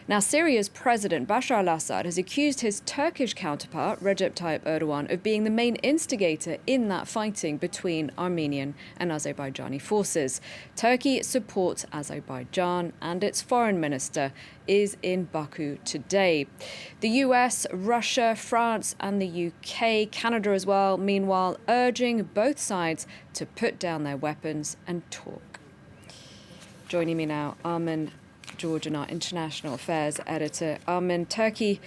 Now, Syria's President Bashar al-Assad has accused his Turkish counterpart, Recep Tayyip Erdogan, of being the main instigator in that fighting between Armenian and Azerbaijani forces. Turkey supports Azerbaijan, and its foreign minister is in Baku today. The US, Russia, France and the UK, Canada as well, meanwhile, urging both sides to put down their weapons and talk. Joining me now, Armen Georgian, our international affairs editor. Armen, Turkey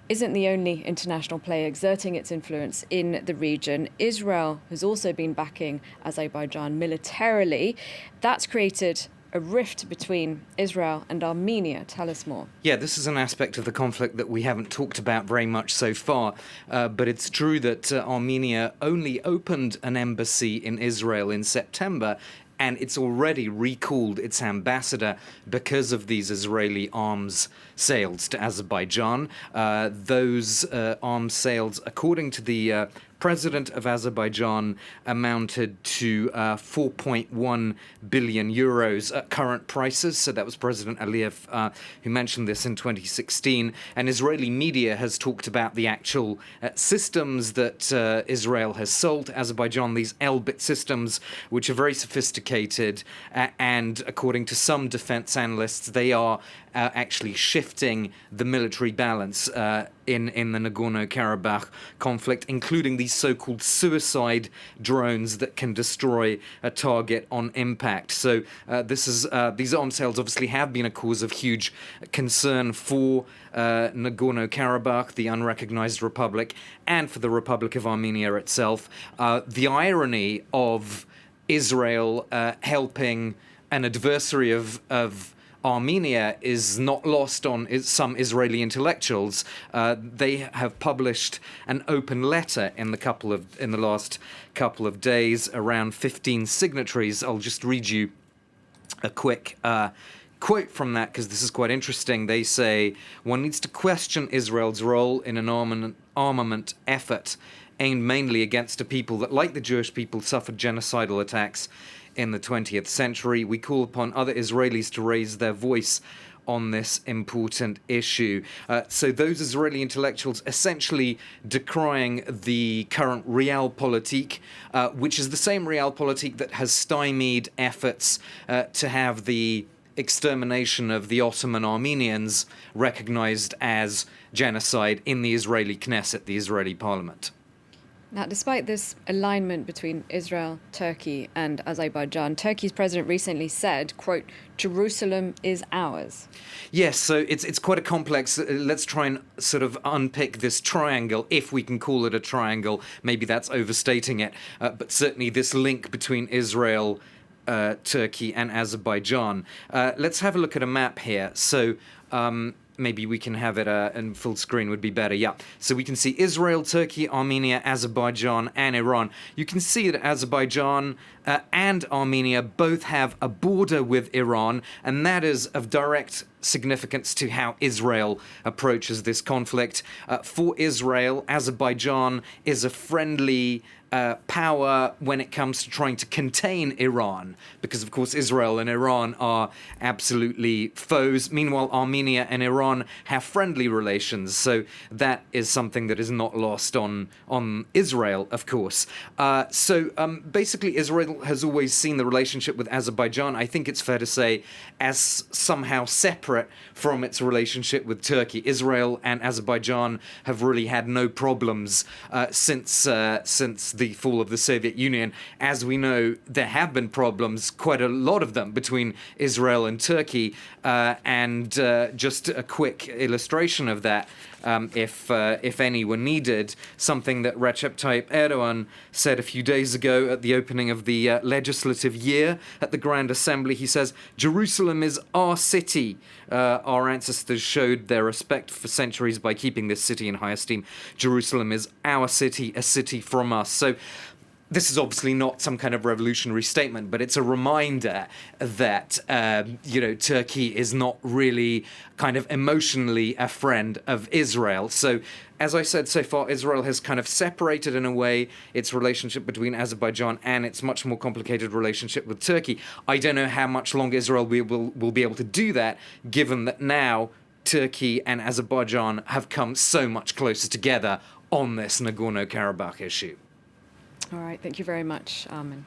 isn't the only international player exerting its influence in the region. Israel has also been backing Azerbaijan militarily. That's created a rift between Israel and Armenia. Tell us more. Yeah, this is an aspect of the conflict that we haven't talked about very much so far, but it's true that Armenia only opened an embassy in Israel in September, and it's already recalled its ambassador because of these Israeli arms sales to Azerbaijan. Those arms sales, according to the president of Azerbaijan, amounted to 4.1 billion euros at current prices. So that was President Aliyev who mentioned this in 2016. And Israeli media has talked about the actual systems that Israel has sold to Azerbaijan, these Elbit systems, which are very sophisticated. And according to some defense analysts, they are actually shifting the military balance in the Nagorno-Karabakh conflict, including these so-called suicide drones that can destroy a target on impact. So these arms sales obviously have been a cause of huge concern for Nagorno-Karabakh, the unrecognized republic, and for the Republic of Armenia itself. The irony of Israel helping an adversary of Armenia is not lost on some Israeli intellectuals. They have published an open letter in the last couple of days, around 15 signatories. I'll just read you a quick quote from that because this is quite interesting. They say, "One needs to question Israel's role in an armament effort aimed mainly against a people that, like the Jewish people, suffered genocidal attacks in the 20th century. We call upon other Israelis to raise their voice on this important issue." So those Israeli intellectuals essentially decrying the current realpolitik, which is the same realpolitik that has stymied efforts to have the extermination of the Ottoman Armenians recognized as genocide in the Israeli Knesset, the Israeli parliament. Now, despite this alignment between Israel, Turkey and Azerbaijan, Turkey's president recently said, quote, "Jerusalem is ours." Yes, so it's quite a complex. Let's try and sort of unpick this triangle, if we can call it a triangle. Maybe that's overstating it, but certainly this link between Israel, Turkey and Azerbaijan. Let's have a look at a map here. So maybe we can have it in full screen would be better. Yeah. So we can see Israel, Turkey, Armenia, Azerbaijan, and Iran. You can see that Azerbaijan and Armenia both have a border with Iran, and that is of direct significance to how Israel approaches this conflict. For Israel, Azerbaijan is a friendly power when it comes to trying to contain Iran, because of course Israel and Iran are absolutely foes. Meanwhile, Armenia and Iran have friendly relations, so that is something that is not lost on Israel, of course. So basically, Israel has always seen the relationship with Azerbaijan, I think it's fair to say, as somehow separate from its relationship with Turkey. Israel and Azerbaijan have really had no problems since the fall of the Soviet Union. As we know, there have been problems, quite a lot of them, between Israel and Turkey. And just a quick illustration of that, if any were needed, something that Recep Tayyip Erdogan said a few days ago at the opening of the legislative year at the Grand Assembly. He says, "Jerusalem is our city. Our ancestors showed their respect for centuries by keeping this city in high esteem. Jerusalem is our city, a city from us." So this is obviously not some kind of revolutionary statement, but it's a reminder that, Turkey is not really kind of emotionally a friend of Israel. So, as I said so far, Israel has kind of separated in a way its relationship between Azerbaijan and its much more complicated relationship with Turkey. I don't know how much longer Israel will be able to do that, given that now Turkey and Azerbaijan have come so much closer together on this Nagorno-Karabakh issue. All right, thank you very much, Armen.